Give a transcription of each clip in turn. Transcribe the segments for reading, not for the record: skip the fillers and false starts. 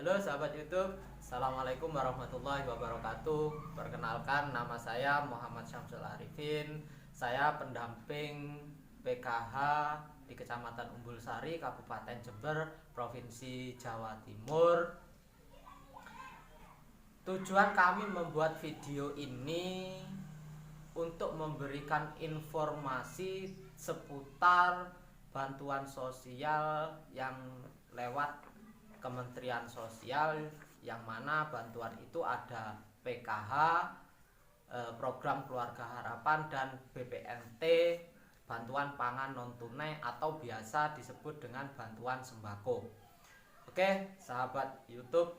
Halo sahabat YouTube, Assalamualaikum warahmatullahi wabarakatuh. Perkenalkan, nama saya Muhammad Syamsul Arifin. Saya pendamping PKH di Kecamatan Umbul Sari, Kabupaten Jember, Provinsi Jawa Timur. Tujuan kami membuat video ini untuk memberikan informasi seputar bantuan sosial yang lewat Kementerian Sosial, yang mana bantuan itu ada PKH, program Keluarga Harapan, dan BPNT, bantuan pangan non tunai atau biasa disebut dengan bantuan sembako. Oke, sahabat YouTube,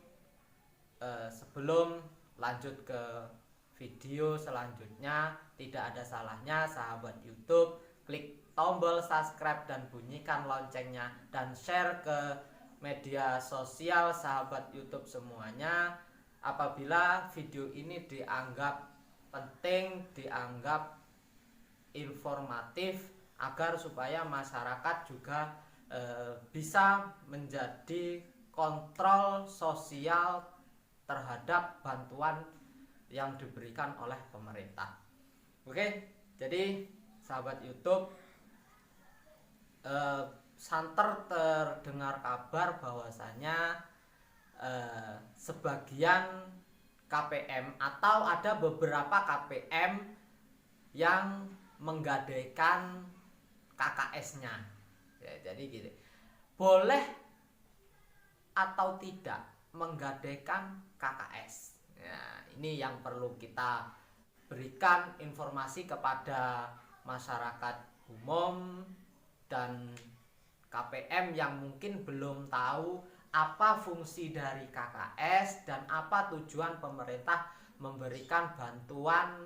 sebelum lanjut ke video selanjutnya, tidak ada salahnya sahabat YouTube klik tombol subscribe dan bunyikan loncengnya, dan share ke media sosial sahabat YouTube semuanya apabila video ini dianggap penting, dianggap informatif, agar supaya masyarakat juga bisa menjadi kontrol sosial terhadap bantuan yang diberikan oleh pemerintah. Oke, jadi sahabat YouTube, santer terdengar kabar bahwasanya sebagian KPM atau ada beberapa KPM yang menggadaikan KKS-nya. Ya, jadi gitu. Boleh atau tidak menggadaikan KKS? Ya, ini yang perlu kita berikan informasi kepada masyarakat umum dan KPM yang mungkin belum tahu apa fungsi dari KKS dan apa tujuan pemerintah memberikan bantuan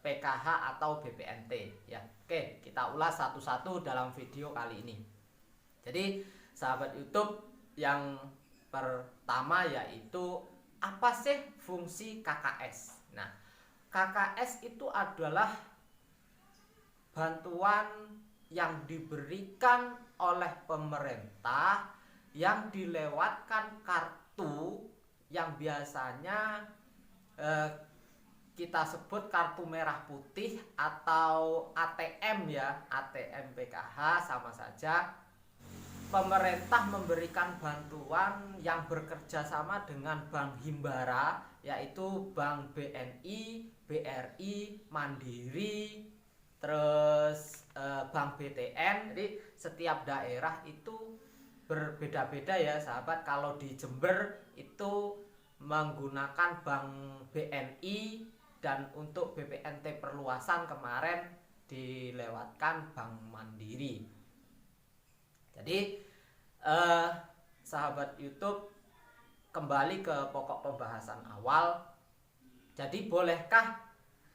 PKH atau BPNT. Ya, oke, kita ulas satu-satu dalam video kali ini. Jadi sahabat YouTube, yang pertama yaitu apa sih fungsi KKS? Nah, KKS itu adalah bantuan yang diberikan oleh pemerintah yang dilewatkan kartu yang biasanya kita sebut kartu merah putih atau ATM, ya, ATM PKH sama saja. Pemerintah memberikan bantuan yang bekerja sama dengan Bank Himbara, yaitu Bank BNI, BRI, Mandiri, terus Bank BTN. Jadi setiap daerah itu berbeda-beda ya sahabat. Kalau di Jember itu menggunakan Bank BNI, dan untuk BPNT perluasan kemarin dilewatkan Bank Mandiri. Jadi sahabat YouTube, kembali ke pokok pembahasan awal. Jadi bolehkah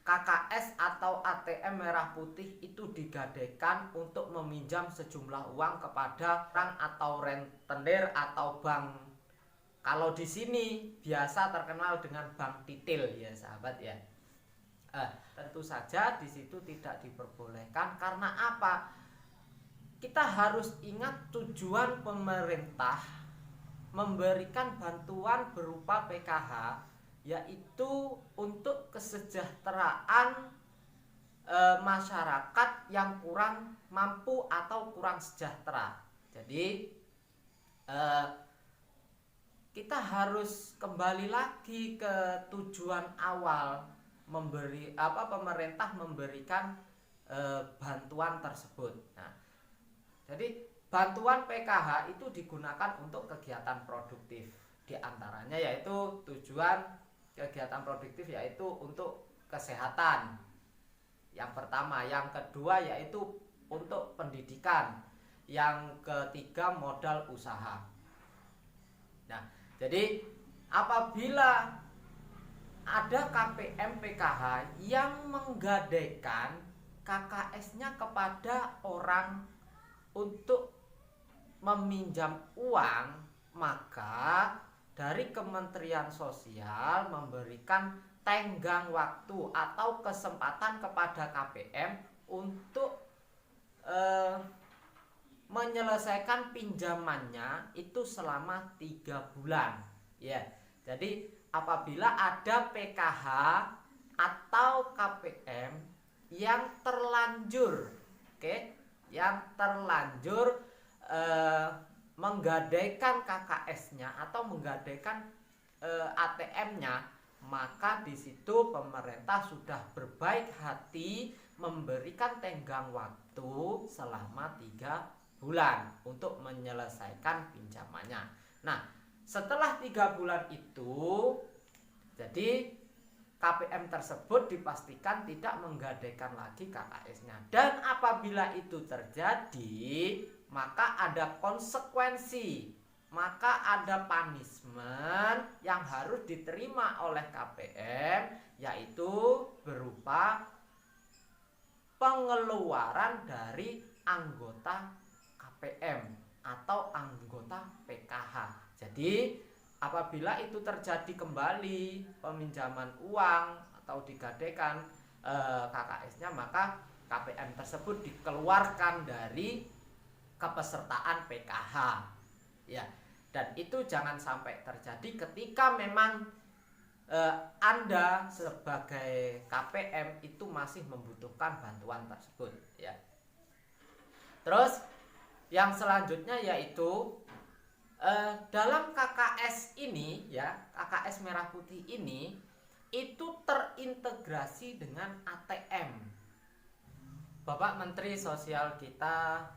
KKS atau ATM merah putih itu digadaikan untuk meminjam sejumlah uang kepada orang atau rentenir atau bank? Kalau di sini biasa terkenal dengan bank titil ya sahabat ya. Tentu saja di situ tidak diperbolehkan. Karena apa? Kita harus ingat tujuan pemerintah memberikan bantuan berupa PKH, yaitu untuk kesejahteraan masyarakat yang kurang mampu atau kurang sejahtera. Jadi kita harus kembali lagi ke tujuan awal pemerintah memberikan bantuan tersebut. Nah, jadi bantuan PKH itu digunakan untuk kegiatan produktif. Di antaranya yaitu tujuan kegiatan produktif yaitu untuk kesehatan. Yang pertama, yang kedua yaitu untuk pendidikan, yang ketiga modal usaha. Nah, jadi apabila ada KPM PKH yang menggadaikan KKS-nya kepada orang untuk meminjam uang, maka dari Kementerian Sosial memberikan tenggang waktu atau kesempatan kepada KPM untuk menyelesaikan pinjamannya itu selama 3 bulan. Ya, jadi apabila ada PKH atau KPM yang terlanjur, yang terlanjur menggadaikan KKS-nya atau menggadaikan ATM-nya, maka di situ pemerintah sudah berbaik hati memberikan tenggang waktu selama 3 bulan untuk menyelesaikan pinjamannya. Nah, setelah 3 bulan itu, jadi KPM tersebut dipastikan tidak menggadaikan lagi KKS-nya. Dan apabila itu terjadi, maka ada konsekuensi, maka ada punishment yang harus diterima oleh KPM, yaitu berupa pengeluaran dari anggota KPM atau anggota PKH. Jadi apabila itu terjadi kembali peminjaman uang atau digadaikan KKS-nya, maka KPM tersebut dikeluarkan dari kepesertaan PKH. Ya, dan itu jangan sampai terjadi ketika memang Anda sebagai KPM itu masih membutuhkan bantuan tersebut. Ya. Terus yang selanjutnya yaitu dalam KKS ini, ya, KKS Merah Putih ini itu terintegrasi dengan ATM. Bapak Menteri Sosial kita,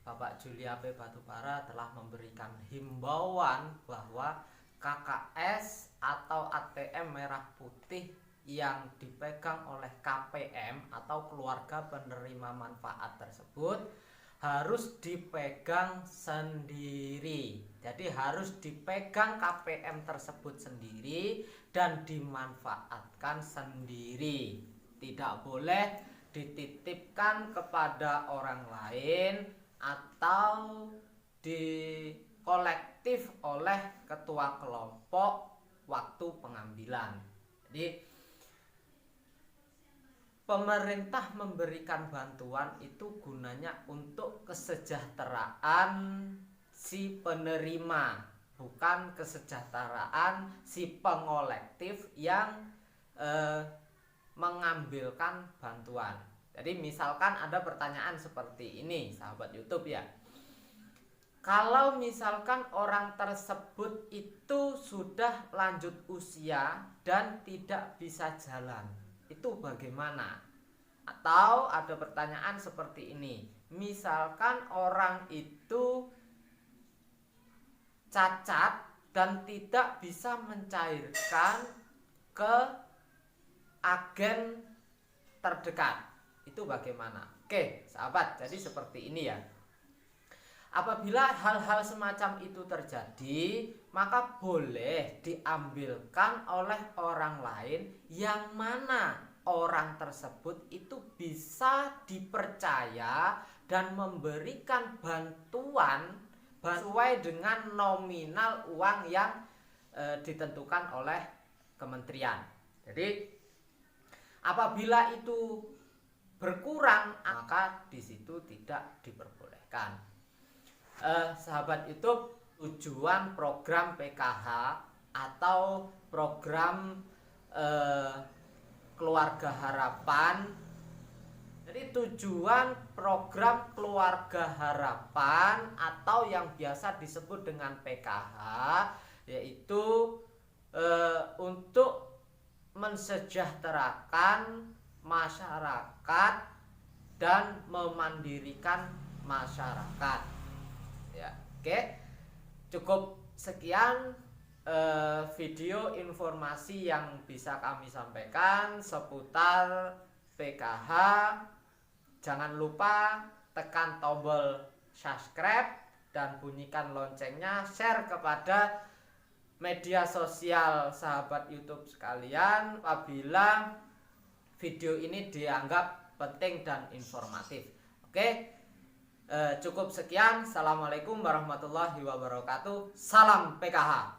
Bapak Julia P. Batubara, telah memberikan himbauan bahwa KKS atau ATM Merah Putih yang dipegang oleh KPM atau keluarga penerima manfaat tersebut harus dipegang sendiri. Jadi harus dipegang KPM tersebut sendiri dan dimanfaatkan sendiri. Tidak boleh dititipkan kepada orang lain atau dikolektif oleh ketua kelompok waktu pengambilan. Jadi pemerintah memberikan bantuan itu gunanya untuk kesejahteraan si penerima, bukan kesejahteraan si pengolektif yang mengambilkan bantuan. Jadi misalkan ada pertanyaan seperti ini, sahabat YouTube ya. Kalau misalkan orang tersebut itu sudah lanjut usia dan tidak bisa jalan, itu bagaimana? Atau ada pertanyaan seperti ini, misalkan orang itu cacat dan tidak bisa mencairkan ke agen terdekat, itu bagaimana? Oke sahabat, jadi seperti ini ya. Apabila hal-hal semacam itu terjadi, maka boleh diambilkan oleh orang lain yang mana orang tersebut itu bisa dipercaya dan memberikan bantuan sesuai dengan nominal uang yang ditentukan oleh kementerian. Jadi apabila itu berkurang, maka di situ tidak diperbolehkan. Sahabat YouTube, tujuan program PKH atau program Keluarga Harapan. Jadi tujuan program Keluarga Harapan atau yang biasa disebut dengan PKH yaitu untuk mensejahterakan masyarakat dan memandirikan masyarakat. Ya, oke. Cukup sekian video informasi yang bisa kami sampaikan seputar PKH. Jangan lupa tekan tombol subscribe dan bunyikan loncengnya, share kepada media sosial sahabat YouTube sekalian apabila video ini dianggap penting dan informatif. Oke. Cukup sekian. Assalamualaikum warahmatullahi wabarakatuh. Salam PKH.